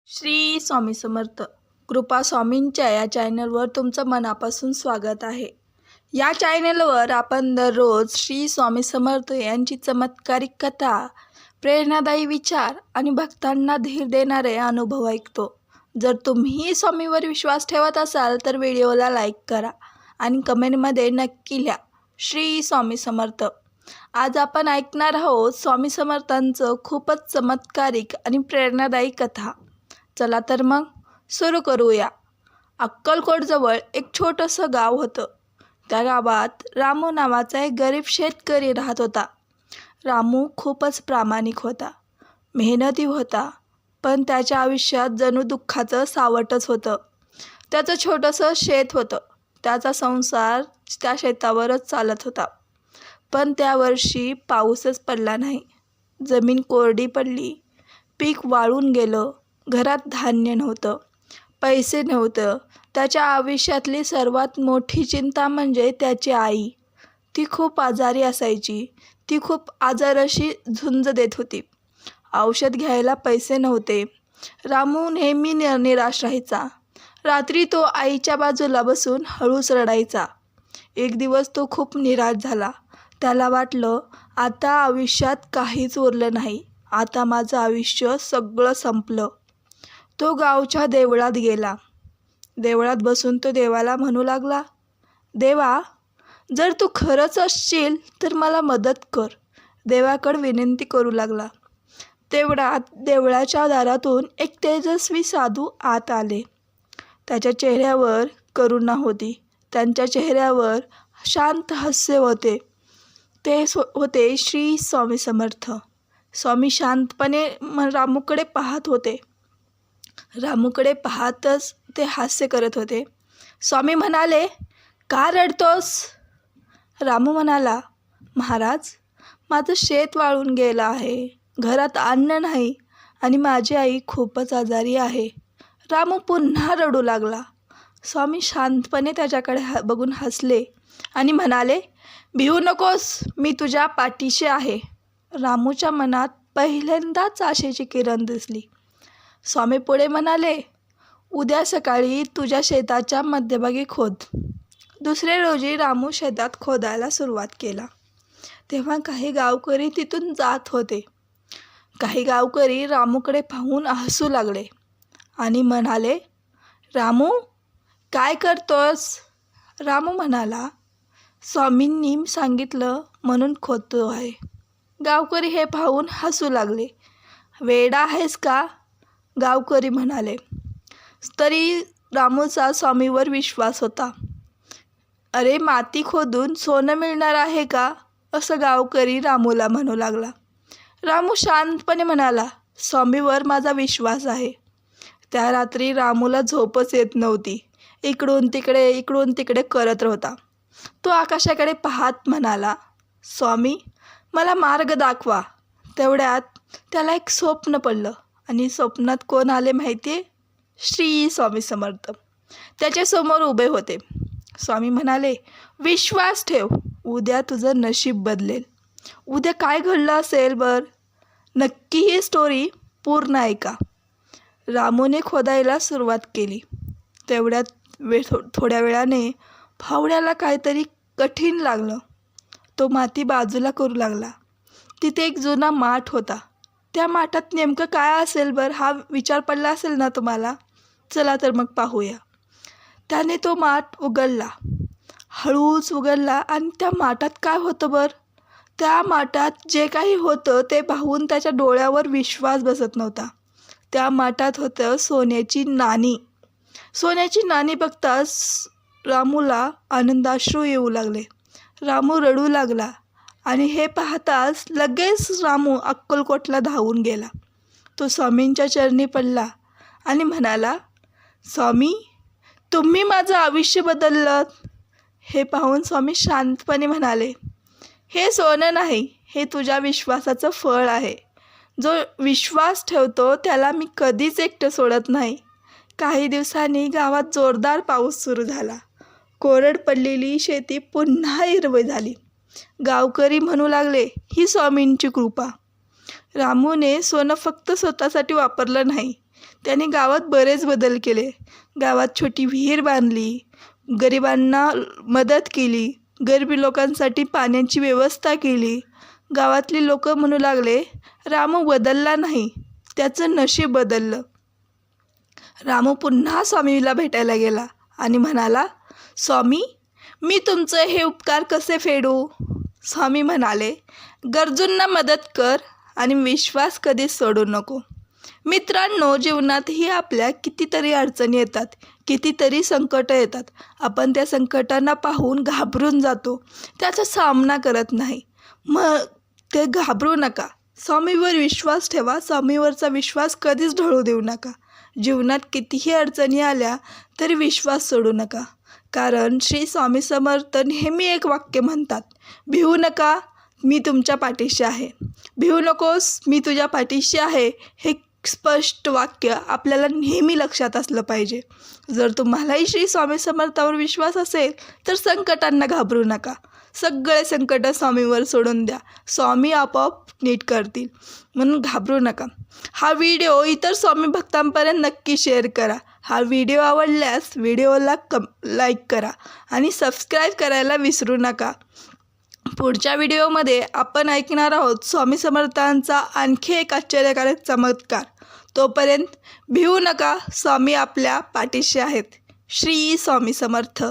श्री स्वामी समर्थ कृपा स्वामींच्या या चॅनलवर तुमचं मनापासून स्वागत आहे। या चॅनलवर आपण दररोज श्री स्वामी समर्थ यांची चमत्कारिक कथा, प्रेरणादायी विचार आणि भक्तांना धीर देणारे अनुभव ऐकतो। जर तुम्ही स्वामीवर विश्वास ठेवत असाल तर व्हिडिओला लाईक करा आणि कमेंटमध्ये नक्की लिहा श्री स्वामी समर्थ। आज आपण ऐकणार आहोत स्वामी समर्थांचं खूपच चमत्कारिक आणि प्रेरणादायी कथा। चला तर मग सुरू करूया। अक्कलकोटजवळ एक छोटंसं गाव होतं। त्या गावात रामू नावाचा एक गरीब शेतकरी राहत होता। रामू खूपच प्रामाणिक होता, मेहनती होता, पण त्याच्या आयुष्यात जणू दुःखाचं सावटच होतं। त्याचं छोटंसं शेत होतं, त्याचा संसार त्या शेतावरच चालत होता। पण त्या वर्षी पाऊसच पडला नाही, जमीन कोरडी पडली, पीक वाळून गेलं, घरात धान्य नव्हतं, पैसे नव्हतं। त्याच्या आयुष्यातली सर्वात मोठी चिंता म्हणजे त्याची आई। ती खूप आजारी असायची, ती खूप आजाराशी झुंज देत होती। औषध घ्यायला पैसे नव्हते। रामू नेहमी निराश राहायचा। रात्री तो आईच्या बाजूला बसून हळूच रडायचा। एक दिवस तो खूप निराश झाला। त्याला वाटलं, आता आयुष्यात काहीच उरलं नाही, आता माझं आयुष्य सगळं संपलं। तो गावच्या देवळात गेला। देवळात बसून तो देवाला म्हणू लागला, देवा, जर तू खरंच असशील तर मला मदत कर। देवाकडे विनंती करू लागला। तेवढ्यात देवळाच्या दारातून एक तेजस्वी साधू आत आले। त्याच्या चेहऱ्यावर करुणा होती, त्यांच्या चेहऱ्यावर शांत हास्य होते। ते होते श्री स्वामी समर्थ। स्वामी शांतपणे रामूकडे पाहत होते। रामूकडे पाहतच ते हास्य करत होते। स्वामी म्हणाले, का रडतोस? रामू म्हणाला, महाराज, माझं शेत वाळून गेलं आहे, घरात अन्न नाही आणि माझी आई खूपच आजारी आहे। रामू पुन्हा रडू लागला। स्वामी शांतपणे त्याच्याकडे बघून हसले आणि म्हणाले, भिवू नकोस, मी तुझ्या पाठीशी आहे। रामूच्या मनात पहिल्यांदाच आशेची किरण दिसली। स्वामी पुढे म्हणाले, उद्या सकाळी तुझ्या शेताच्या मध्यभागी खोद। दुसरे रोजी रामू शेतात खोदायला सुरुवात केला। तेव्हा काही गावकरी तिथून जात होते। काही गावकरी रामूकडे पाहून हसू लागले आणि म्हणाले, रामू, काय करतोस? रामू म्हणाला, स्वामींनी सांगितलं म्हणून खोदतो आहे। गावकरी हे पाहून हसू लागले। वेडा आहेस का? गावकरी म्हणाले। तरी रामूचा स्वामीवर विश्वास होता। अरे, माती खोदून सोनं मिळणार आहे का? असं गावकरी रामूला म्हणू लागला। रामू शांतपणे म्हणाला, स्वामीवर माझा विश्वास आहे। त्या रात्री रामूला झोपच येत नव्हती। इकडून तिकडे करत होता। तो आकाशाकडे पाहत म्हणाला, स्वामी, मला मार्ग दाखवा। तेवढ्यात त्याला एक स्वप्न पडलं आणि स्वप्नात कोण आले माहिती आहे? श्री स्वामी समर्थ त्याच्यासमोर उभे होते। स्वामी म्हणाले, विश्वास ठेव, उद्या तुझं नशीब बदलेल। उद्या काय घडलं असेल नक्की ही स्टोरी पूर्ण ऐका। रामूने खोदायला सुरुवात केली। तेवढ्यात थोड्या वेळाने फावड्याला काहीतरी कठीण लागलं। तो माती बाजूला करू लागला। तिथे एक जुना माठ होता। त्या माठात नेमकं काय असेल हा विचार पडला असेल ना तुम्हाला? चला तर मग पाहूया। त्याने तो माठ उघडला, हळूच उघडला आणि त्या माठात काय होतं त्या माठात जे काही होतं ते पाहून त्याच्या डोळ्यावर विश्वास बसत नव्हता। त्या माठात होतं सोन्याची नाणी। सोन्याची नाणी बघताच रामूला आनंदाश्रू येऊ लागले। रामू रडू लागला आणि हे पाहताच लगेच रामू अक्कलकोटला धावून गेला। तो स्वामींच्या चरणी पडला आणि म्हणाला, स्वामी, तुम्ही माझं आयुष्य बदललं। हे पाहून स्वामी शांतपणे म्हणाले, हे सोनं नाही, हे तुझ्या विश्वासाचं फळ आहे। जो विश्वास ठेवतो त्याला मी कधीच एकटं सोडत नाही। काही दिवसांनी गावात जोरदार पाऊस सुरू झाला। कोरड पडलेली शेती पुन्हा हिरवी झाली। गावकरी म्हणू लागले, ही स्वामींची कृपा। रामूने सोनं फक्त स्वतःसाठी वापरलं नाही, त्याने गावात बरेच बदल केले. गावात छोटी विहीर बांधली, गरिबांना मदत केली, गरीब लोकांसाठी पाण्याची व्यवस्था केली. गावातली लोक म्हणू लागले, रामू बदलला नाही, त्याचं नशीब बदललं. रामू पुन्हा स्वामीला भेटायला गेला आणि म्हणाला, स्वामी, मी तुमचे हे उपकार कसे फेडू? स्वामी म्हणाले, गरजूंना मदत कर आणि विश्वास कधीच सोडू नको. मित्रांनो, जीवनातही आपल्या कितीतरी अडचणी येतात, कितीतरी संकटं येतात. आपण त्या संकटांना पाहून घाबरून जातो, त्याचा सामना करत नाही. मग ते घाबरू नका, स्वामीवर विश्वास ठेवा. स्वामीवरचा विश्वास कधीच ढळू देऊ नका. जीवनात कितीही अडचणी आल्या तरी विश्वास सोडू नका. कारण श्री स्वामी समर्थ नेहमी एक वाक्य म्हणतात, भिवू नका, मी तुमच्या पाठीशी आहे. भिवू नकोस, मी तुझ्या पाठीशी आहे. हे स्पष्ट वाक्य आपल्याला नेहमी लक्षात असलं पाहिजे. जर तुम्हालाही श्री स्वामी समर्थावर विश्वास असेल तर संकटांना घाबरू नका. सगळे संकट स्वामीवर सोडून द्या, स्वामी आपोआप नीट करतील. म्हणून घाबरू नका. हा व्हिडिओ इतर स्वामी भक्तांपर्यंत नक्की शेअर करा. हा व्हिडिओ आवडल्यास व्हिडिओला लाईक करा आणि सबस्क्राईब करायला विसरू नका. पुढच्या व्हिडिओमध्ये आपण ऐकणार आहोत स्वामी समर्थांचा आणखी एक आश्चर्यकारक चमत्कार. तोपर्यंत भिवू नका, स्वामी आपल्या पाठीशी आहेत. श्री स्वामी समर्थ.